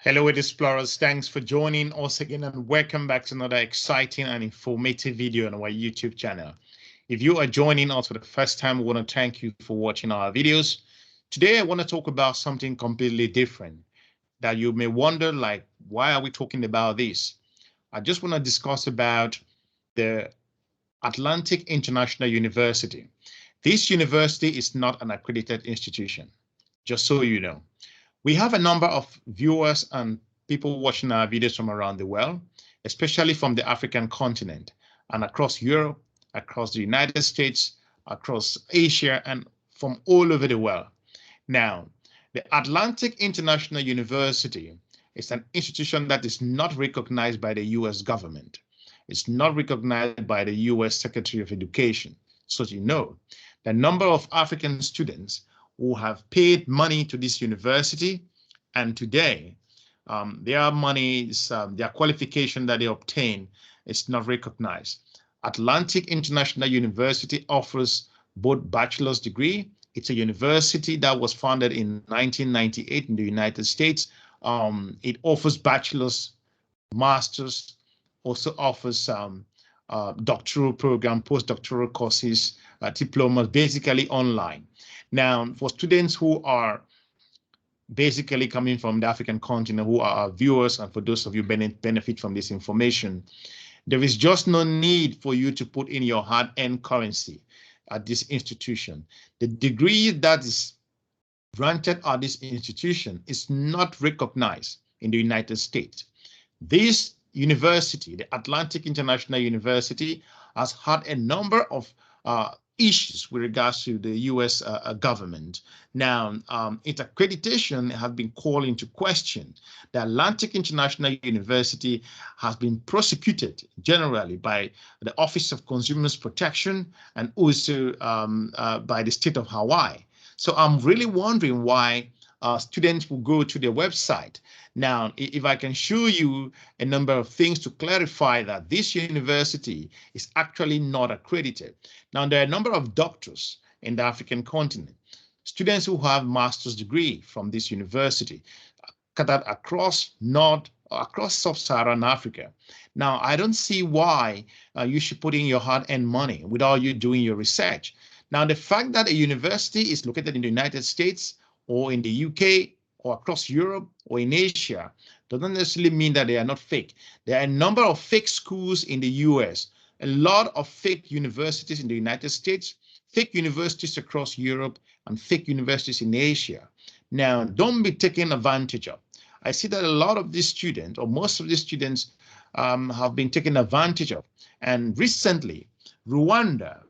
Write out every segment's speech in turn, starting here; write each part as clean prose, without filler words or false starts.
Hello, explorers. Thanks for joining us again and welcome back to another exciting and informative video on our YouTube channel. If you are joining us for the first time, we want to thank you for watching our videos. Today, I want to talk about something completely different that you may wonder, like, why are we talking about this? I just want to discuss about the Atlantic International University. This university is not an accredited institution, just so you know. We have a number of viewers and people watching our videos from around the world, especially from the African continent and across Europe, across the United States, across Asia, and from all over the world. Now, the Atlantic International University is an institution that is not recognized by the US government. It's not recognized by the US Secretary of Education. So you know, the number of African students who have paid money to this university, and today their money, their qualification that they obtain is not recognized. Atlantic International University offers both bachelor's degree. It's a university that was founded in 1998 in the United States. It offers bachelor's, master's, also offers doctoral program, postdoctoral courses, diplomas, basically online. Now, for students who are basically coming from the African continent, who are our viewers, and for those of you benefit from this information, there is just no need for you to put in your hard-earned currency at this institution. The degree that is granted at this institution is not recognized in the United States. This university, the Atlantic International University, has had a number of issues with regards to the US government. Now, its accreditation has been called into question. The Atlantic International University has been prosecuted generally by the Office of Consumers Protection and also by the state of Hawaii. So I'm really wondering why students will go to their website. Now, if I can show you a number of things to clarify that this university is actually not accredited. Now, there are a number of doctors in the African continent, students who have master's degree from this university, scattered across sub-Saharan Africa. Now, I don't see why you should put in your hard-earned money without you doing your research. Now, the fact that a university is located in the United States or in the UK or across Europe or in Asia doesn't necessarily mean that they are not fake. There are a number of fake schools in the US, a lot of fake universities in the United States, fake universities across Europe, and fake universities in Asia. Now, don't be taken advantage of. I see that a lot of these students, or most of these students, have been taken advantage of. And recently, Rwanda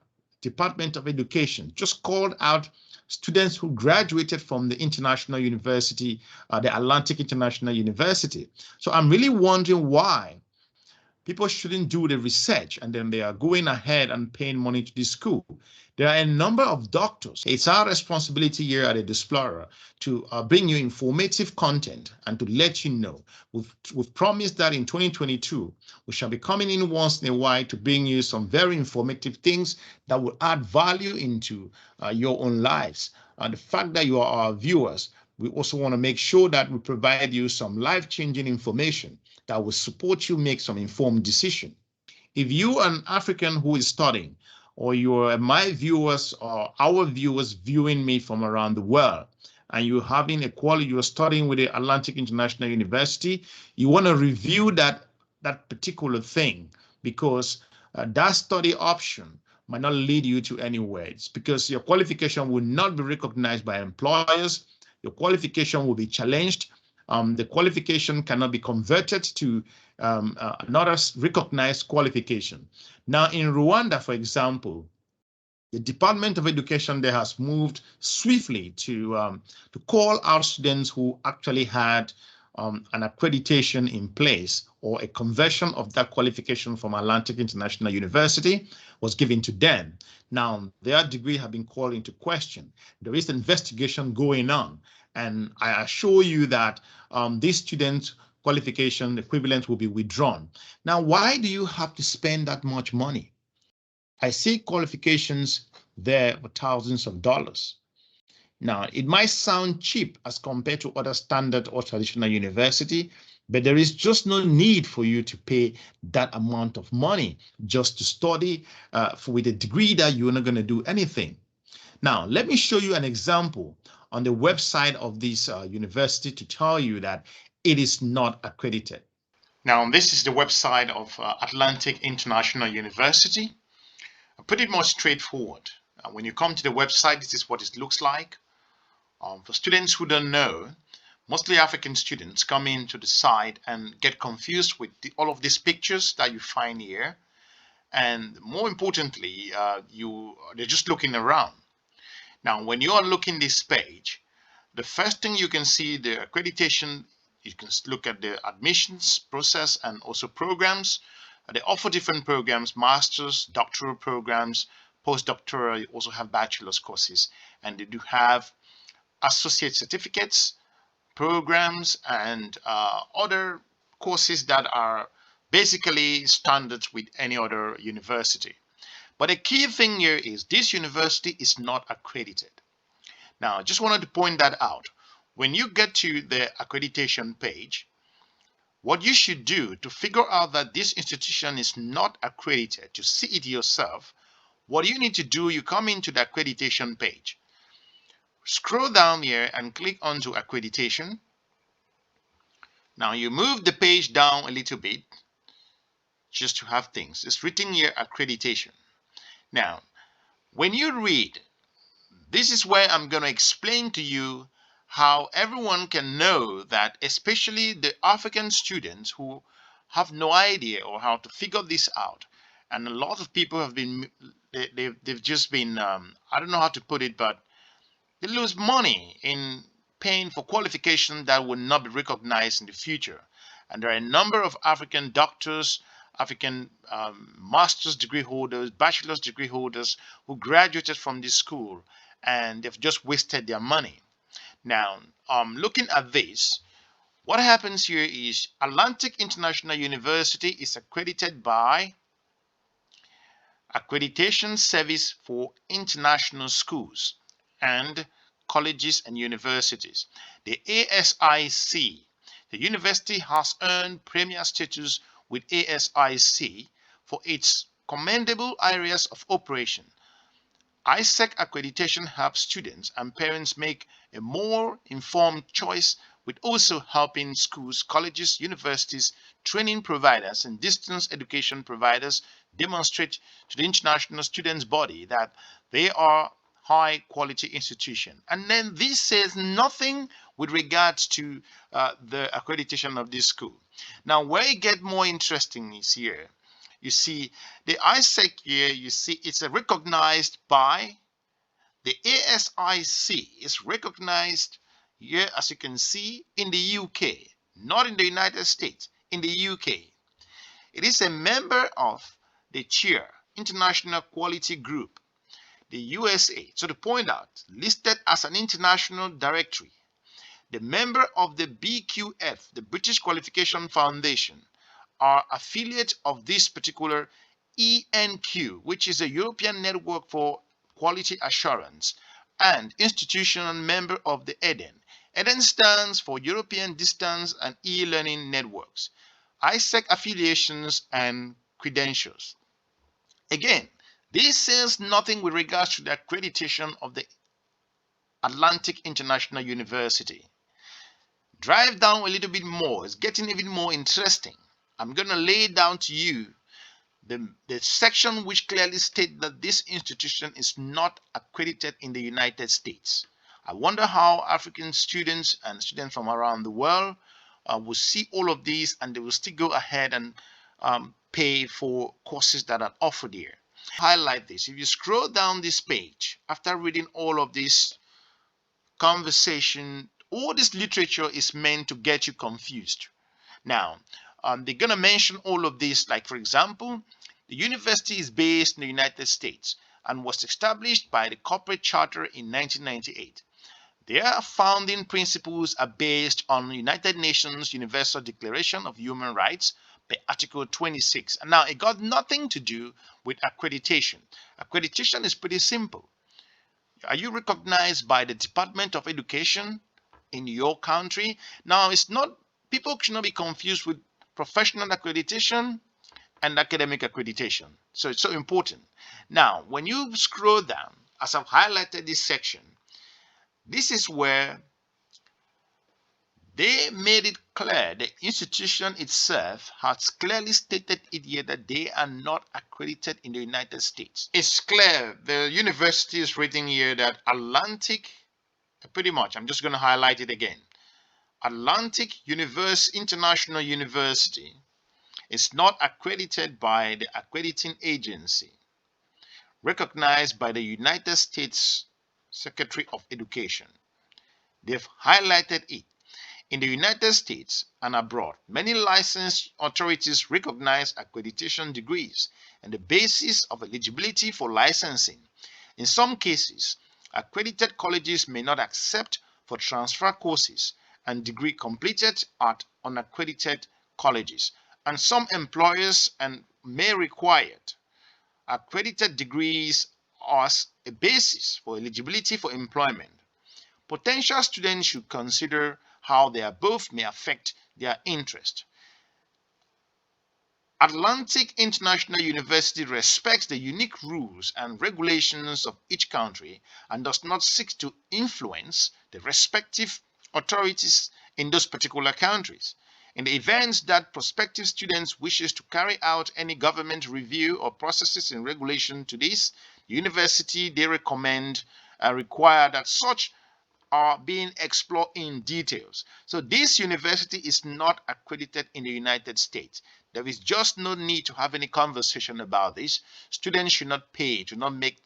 Department of Education just called out students who graduated from the international university, the Atlantic International University. So I'm really wondering why people shouldn't do the research and then they are going ahead and paying money to this school. There are a number of doctors. It's our responsibility here at Explorer to bring you informative content and to let you know. We've promised that in 2022, we shall be coming in once in a while to bring you some very informative things that will add value into your own lives. And the fact that you are our viewers, we also want to make sure that we provide you some life-changing information that will support you make some informed decision. If you are an African who is studying, or you're my viewers or our viewers viewing me from around the world, and you're having a quality, you're studying with the Atlantic International University, you want to review that particular thing, because that study option might not lead you to anywhere. It's because your qualification will not be recognized by employers. Your qualification will be challenged. The qualification cannot be converted to another recognized qualification. Now, in Rwanda, for example, the Department of Education there has moved swiftly to call out students who actually had an accreditation in place, or a conversion of that qualification from Atlantic International University was given to them. Now, their degree have been called into question. There is an investigation going on, and I assure you that this student qualification equivalent will be withdrawn. Now, why do you have to spend that much money? I see qualifications there for thousands of dollars. Now, it might sound cheap as compared to other standard or traditional university, but there is just no need for you to pay that amount of money just to study with a degree that you're not going to do anything. Now, let me show you an example on the website of this university to tell you that it is not accredited. Now, this is the website of Atlantic International University. I'll put it more straightforward. When you come to the website, this is what it looks like. For students who don't know, mostly African students come into the site and get confused with all of these pictures that you find here. And more importantly, they're just looking around. Now, when you are looking this page, the first thing you can see the accreditation. You can look at the admissions process and also programs. They offer different programs, master's, doctoral programs, postdoctoral. You also have bachelor's courses, and they do have associate certificates, programs, and other courses that are basically standards with any other university. But the key thing here is this university is not accredited. Now, I just wanted to point that out. When you get to the accreditation page, what you should do to figure out that this institution is not accredited, to see it yourself, what you need to do, you come into the accreditation page. Scroll down here and click onto accreditation. Now you move the page down a little bit just to have things. It's written here accreditation. Now, when you read, this is where I'm going to explain to you how everyone can know that, especially the African students who have no idea or how to figure this out. And a lot of people have been, they've just been, I don't know how to put it, but they lose money in paying for qualification that will not be recognized in the future. And there are a number of African doctors, African master's degree holders, bachelor's degree holders who graduated from this school, and they've just wasted their money. Now, looking at this, what happens here is Atlantic International University is accredited by Accreditation Service for International Schools and Colleges and Universities, the ASIC. The university has earned premier status with ASIC for its commendable areas of operation. ISEC accreditation helps students and parents make a more informed choice, with also helping schools, colleges, universities, training providers, and distance education providers demonstrate to the international students body that they are high quality institution. And then this says nothing with regards to the accreditation of this school. Now, where it gets more interesting is here. You see the ISEC here, you see it's recognized by the ASIC. Is recognized here, as you can see, in the UK, not in the United States, in the UK. It is a member of the CHAIR, International Quality Group, the USA. So to point out, listed as an international directory, the member of the BQF, the British Qualification Foundation, are affiliate of this particular ENQ, which is a European Network for Quality Assurance, and institutional member of the EDEN. EDEN stands for European Distance and E-Learning Networks, ISEC affiliations and credentials. Again, this says nothing with regards to the accreditation of the Atlantic International University. Drive down a little bit more. It's getting even more interesting. I'm going to lay down to you the section which clearly states that this institution is not accredited in the United States. I wonder how African students and students from around the world will see all of these, and they will still go ahead and pay for courses that are offered here. Highlight this. If you scroll down this page, after reading all of this conversation, all this literature is meant to get you confused. Now, they're going to mention all of this, like, for example, the university is based in the United States and was established by the corporate charter in 1998. Their founding principles are based on the United Nations Universal Declaration of Human Rights by Article 26. And now, it got nothing to do with accreditation. Accreditation is pretty simple. Are you recognized by the Department of Education in your country? Now, it's not, people should not be confused with professional accreditation and academic accreditation. So it's so important. Now, when you scroll down, as I've highlighted this section, this is where they made it clear, the institution itself has clearly stated it here that they are not accredited in the United States. It's clear, the university is written here that Atlantic, pretty much, I'm just going to highlight it again. Atlantic International University is not accredited by the accrediting agency recognized by the United States Secretary of Education. They've highlighted it. In the United States and abroad, many licensed authorities recognize accreditation degrees and the basis of eligibility for licensing. In some cases, accredited colleges may not accept for transfer courses and degree completed at unaccredited colleges, and some employers may require accredited degrees as a basis for eligibility for employment. Potential students should consider how the above may affect their interest. Atlantic International University respects the unique rules and regulations of each country and does not seek to influence the respective authorities in those particular countries. In the event that prospective students wishes to carry out any government review or processes in relation to this, the university they recommend require that such are being explored in details. So this university is not accredited in the United States. There is just no need to have any conversation about this. Students should not pay to not make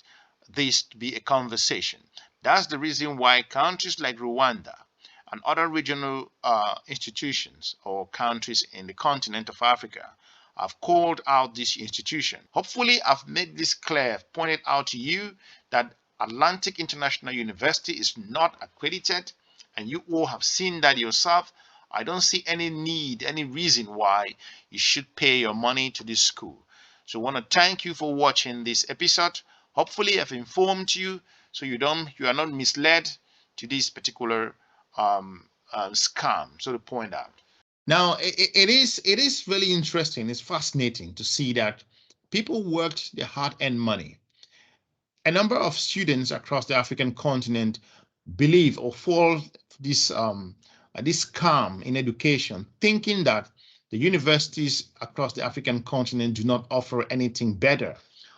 this to be a conversation. That's the reason why countries like Rwanda and other regional institutions or countries in the continent of Africa have called out this institution. Hopefully, I've made this clear, pointed out to you that Atlantic International University is not accredited, and you all have seen that yourself. I don't see any need, any reason why you should pay your money to this school. So I want to thank you for watching this episode. Hopefully I've informed you so you are not misled to this particular scam, so to point out. Now, it is really interesting. It's fascinating to see that people worked their hard-earned money. A number of students across the African continent believe or fall this scam in education, thinking that the universities across the African continent do not offer anything better.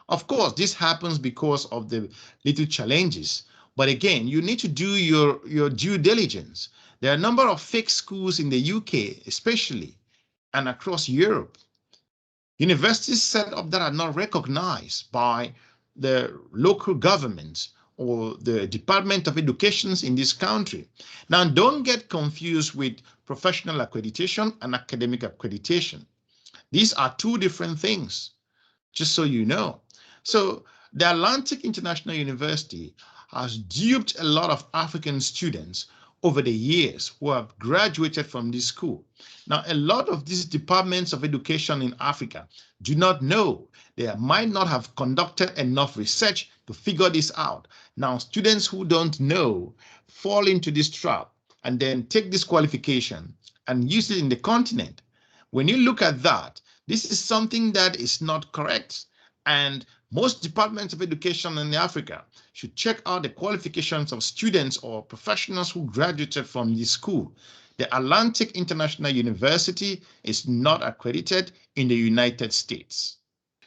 Of course, this happens because of the little challenges. But again, you need to do your due diligence. There are a number of fake schools in the UK, especially, and across Europe. Universities set up that are not recognized by the local governments or the Department of Education in this country. Now, don't get confused with professional accreditation and academic accreditation. These are two different things, just so you know. So the Atlantic International University has duped a lot of African students over the years who have graduated from this school. Now, a lot of these departments of education in Africa do not know. They might not have conducted enough research to figure this out. Now, students who don't know fall into this trap and then take this qualification and use it in the continent. When you look at that, this is something that is not correct. And most departments of education in Africa should check out the qualifications of students or professionals who graduated from this school. The Atlantic International University is not accredited in the United States.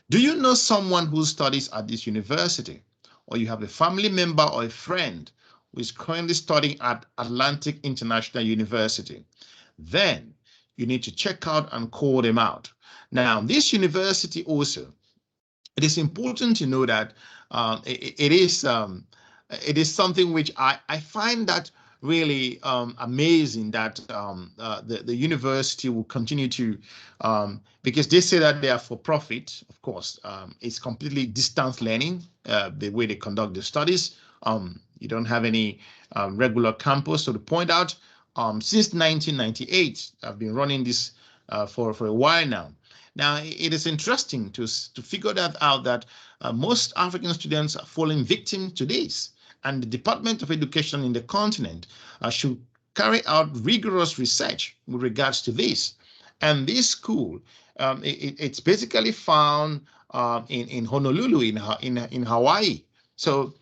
Do you know someone who studies at this university? Or you have a family member or a friend who is currently studying at Atlantic International University? Then you need to check out and call them out. Now, this university also, it is important to know that it is something which I find that really amazing that the university will continue to, because they say that they are for profit. Of course, it's completely distance learning, the way they conduct the studies. You don't have any regular campus. So to point out, since 1998, I've been running this for a while now. Now, it is interesting to figure that out, that most African students are falling victim to this. and the Department of Education in the continent should carry out rigorous research with regards to this. And this school, it's basically found in Honolulu, in Hawaii. So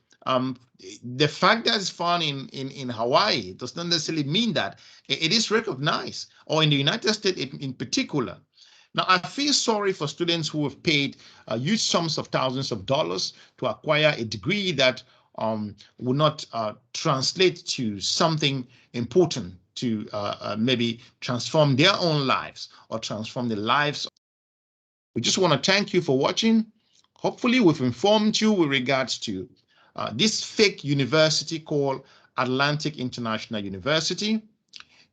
the fact that it's found in Hawaii does not necessarily mean that it is recognized, or in the United States in particular. Now, I feel sorry for students who have paid huge sums of thousands of dollars to acquire a degree that will not translate to something important to maybe transform their own lives or transform the lives. We just want to thank you for watching. Hopefully, we've informed you with regards to this fake university called Atlantic International University.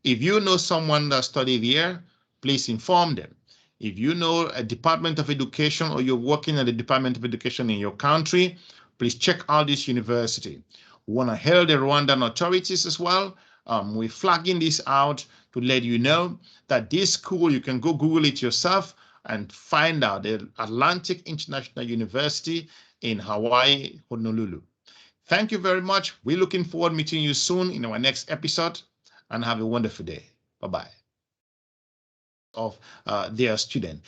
If you know someone that studied here, please inform them. If you know a Department of Education or you're working at the Department of Education in your country, please check out this university. We want to hail the Rwandan authorities as well. We're flagging this out to let you know that this school, you can go Google it yourself and find out the Atlantic International University in Hawaii, Honolulu. Thank you very much. We're looking forward to meeting you soon in our next episode, and have a wonderful day. Bye-bye. Of their student.